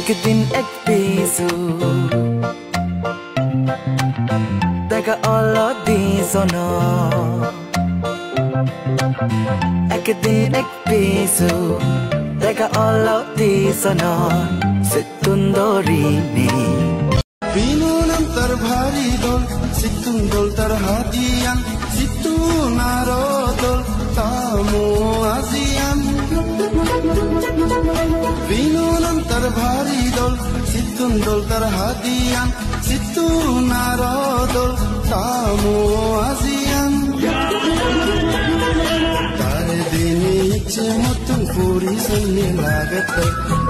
একদিন এক পিছু দেখা অলদিজন একদিন এক পিছু দেখা অলদিজন situndori Pinunam tervari dol situndol terhadian situ narodol tamu azian Pinunam tervari dol situndol terhadian situ narodol tamu azian Tare dini iche motun puri sanne lagate